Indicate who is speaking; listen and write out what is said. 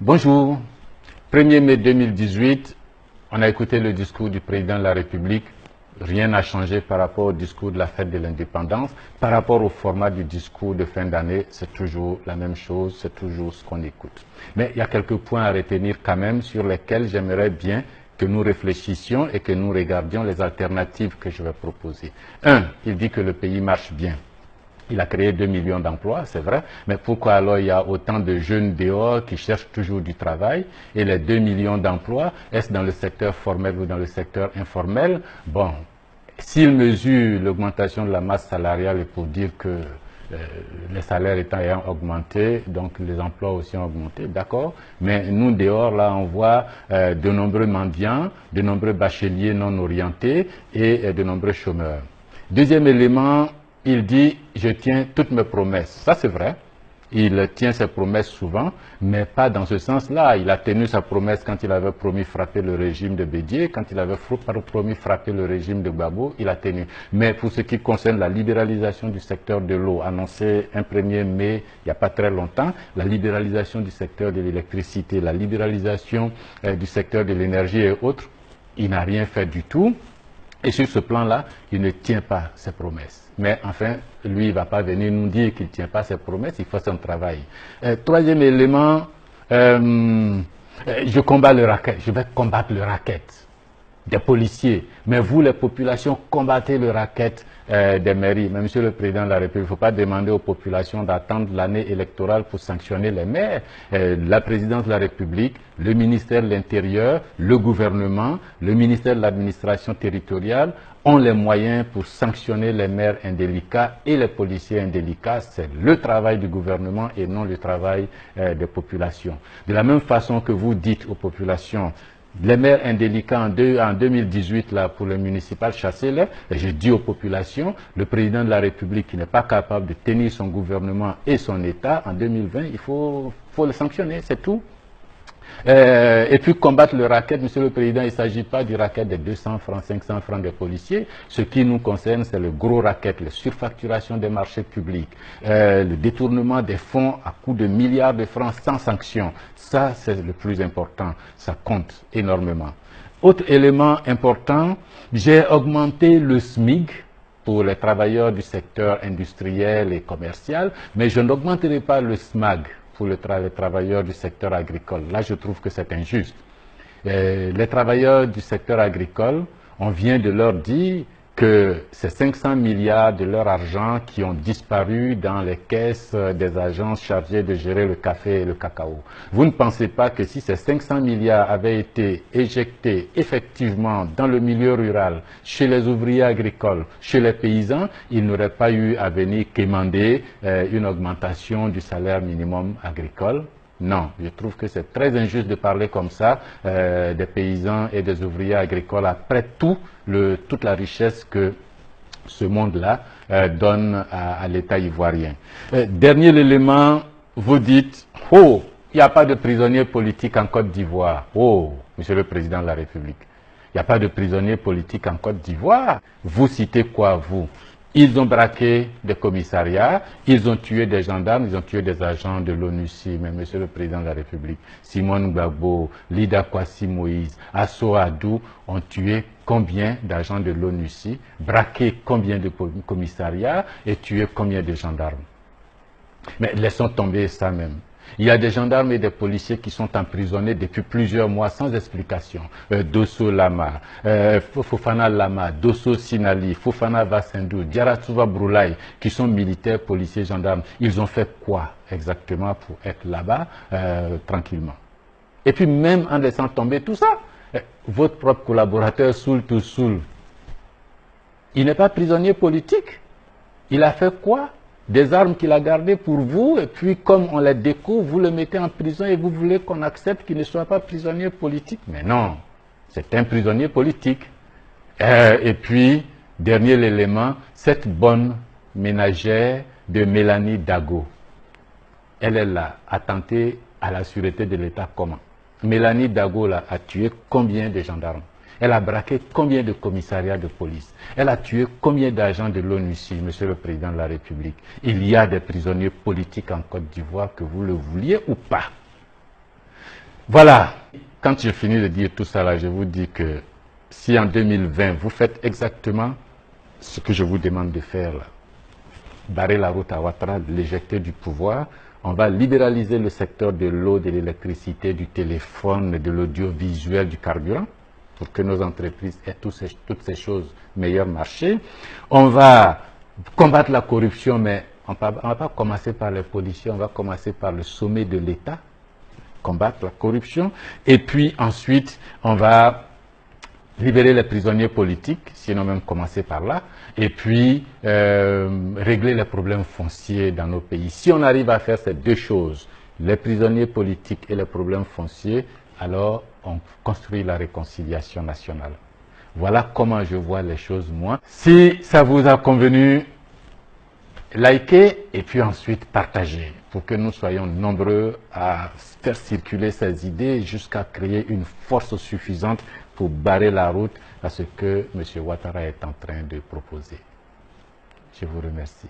Speaker 1: Bonjour. 1er mai 2018, on a écouté le discours du président de la République. Rien n'a changé par rapport au discours de la fête de l'indépendance. Par rapport au format du discours de fin d'année, c'est toujours la même chose, c'est toujours ce qu'on écoute. Mais il y a quelques points à retenir quand même sur lesquels j'aimerais bien que nous réfléchissions et que nous regardions les alternatives que je vais proposer. Un, il dit que le pays marche bien. Il a créé 2 millions d'emplois, c'est vrai, mais pourquoi alors il y a autant de jeunes dehors qui cherchent toujours du travail? Et les 2 millions d'emplois, est-ce dans le secteur formel ou dans le secteur informel? Bon, s'il mesure l'augmentation de la masse salariale pour dire que les salaires ayant augmenté, donc les emplois aussi ont augmenté, d'accord, mais nous dehors, là, on voit de nombreux mendiants, de nombreux bacheliers non orientés et de nombreux chômeurs. Deuxième élément, il dit « je tiens toutes mes promesses ». Ça, c'est vrai. Il tient ses promesses souvent, mais pas dans ce sens-là. Il a tenu sa promesse quand il avait promis frapper le régime de Bédié, quand il avait promis frapper le régime de Gbagbo, il a tenu. Mais pour ce qui concerne la libéralisation du secteur de l'eau, annoncée un 1er mai, il n'y a pas très longtemps, la libéralisation du secteur de l'électricité, la libéralisation du secteur de l'énergie et autres, il n'a rien fait du tout. Et sur ce plan-là, il ne tient pas ses promesses. Mais enfin, lui, il ne va pas venir nous dire qu'il ne tient pas ses promesses, il fait son travail. Troisième élément, je combats le racket, je vais combattre le racket des policiers. Mais vous, les populations, combattez le racket des mairies. Mais Monsieur le Président de la République, il ne faut pas demander aux populations d'attendre l'année électorale pour sanctionner les maires. La Présidence de la République, le ministère de l'Intérieur, le gouvernement, le ministère de l'Administration territoriale ont les moyens pour sanctionner les maires indélicats et les policiers indélicats. C'est le travail du gouvernement et non le travail des populations. De la même façon que vous dites aux populations, les maires indélicats en 2018, là, pour le municipal, chassez-les. Et je dis aux populations, le président de la République qui n'est pas capable de tenir son gouvernement et son État, en 2020, il faut le sanctionner, c'est tout. Et puis combattre le racket, Monsieur le Président, il ne s'agit pas du racket des 200 francs, 500 francs des policiers. Ce qui nous concerne, c'est le gros racket, la surfacturation des marchés publics, le détournement des fonds à coût de milliards de francs sans sanction. Ça, c'est le plus important. Ça compte énormément. Autre élément important, j'ai augmenté le SMIC pour les travailleurs du secteur industriel et commercial, mais je n'augmenterai pas le SMAG pour les travailleurs du secteur agricole. Là, je trouve que c'est injuste. Les travailleurs du secteur agricole, on vient de leur dire que c'est 500 milliards de leur argent qui ont disparu dans les caisses des agences chargées de gérer le café et le cacao. Vous ne pensez pas que si ces 500 milliards avaient été éjectés effectivement dans le milieu rural, chez les ouvriers agricoles, chez les paysans, ils n'auraient pas eu à venir quémander une augmentation du salaire minimum agricole? Non, je trouve que c'est très injuste de parler comme ça des paysans et des ouvriers agricoles après toute la richesse que ce monde-là donne à l'État ivoirien. Dernier élément, vous dites, oh, il n'y a pas de prisonniers politiques en Côte d'Ivoire. Oh, Monsieur le Président de la République, il n'y a pas de prisonniers politiques en Côte d'Ivoire. Vous citez quoi, vous? Ils ont braqué des commissariats, ils ont tué des gendarmes, ils ont tué des agents de l'ONUCI. Mais Monsieur le Président de la République, Simone Gbagbo, Lida Kwasi Moïse, Asso Adou ont tué combien d'agents de l'ONUCI, braqué combien de commissariats et tué combien de gendarmes? Mais laissons tomber ça même. Il y a des gendarmes et des policiers qui sont emprisonnés depuis plusieurs mois sans explication. Dosso Lama, Fofana Lama, Dosso Sinali, Fofana Vassendou, Diaratuva Broulaye, qui sont militaires, policiers, gendarmes. Ils ont fait quoi exactement pour être là-bas tranquillement? Et puis même en laissant tomber tout ça, votre propre collaborateur Soul to Soul, il n'est pas prisonnier politique. Il a fait quoi? Des armes qu'il a gardées pour vous, et puis comme on les découvre, vous le mettez en prison et vous voulez qu'on accepte qu'il ne soit pas prisonnier politique. Mais non, c'est un prisonnier politique. Et puis, dernier élément, cette bonne ménagère de Mélanie Dago, elle est là, attentée à la sûreté de l'État comment? Mélanie Dago là, a tué combien de gendarmes? Elle a braqué combien de commissariats de police? Elle a tué combien d'agents de l'ONUCI, Monsieur le Président de la République? Il y a des prisonniers politiques en Côte d'Ivoire, que vous le vouliez ou pas. Voilà. Quand j'ai fini de dire tout ça, là, je vous dis que si en 2020, vous faites exactement ce que je vous demande de faire, là, barrer la route à Ouattara, l'éjecter du pouvoir, on va libéraliser le secteur de l'eau, de l'électricité, du téléphone, de l'audiovisuel, du carburant, pour que nos entreprises aient toutes ces choses meilleur marché. On va combattre la corruption, mais on ne va pas commencer par les policiers, on va commencer par le sommet de l'État, combattre la corruption. Et puis ensuite, on va libérer les prisonniers politiques, sinon même commencer par là, et puis régler les problèmes fonciers dans nos pays. Si on arrive à faire ces deux choses, les prisonniers politiques et les problèmes fonciers, alors on construit la réconciliation nationale. Voilà comment je vois les choses, moi. Si ça vous a convenu, likez et puis ensuite partagez pour que nous soyons nombreux à faire circuler ces idées jusqu'à créer une force suffisante pour barrer la route à ce que M. Ouattara est en train de proposer. Je vous remercie.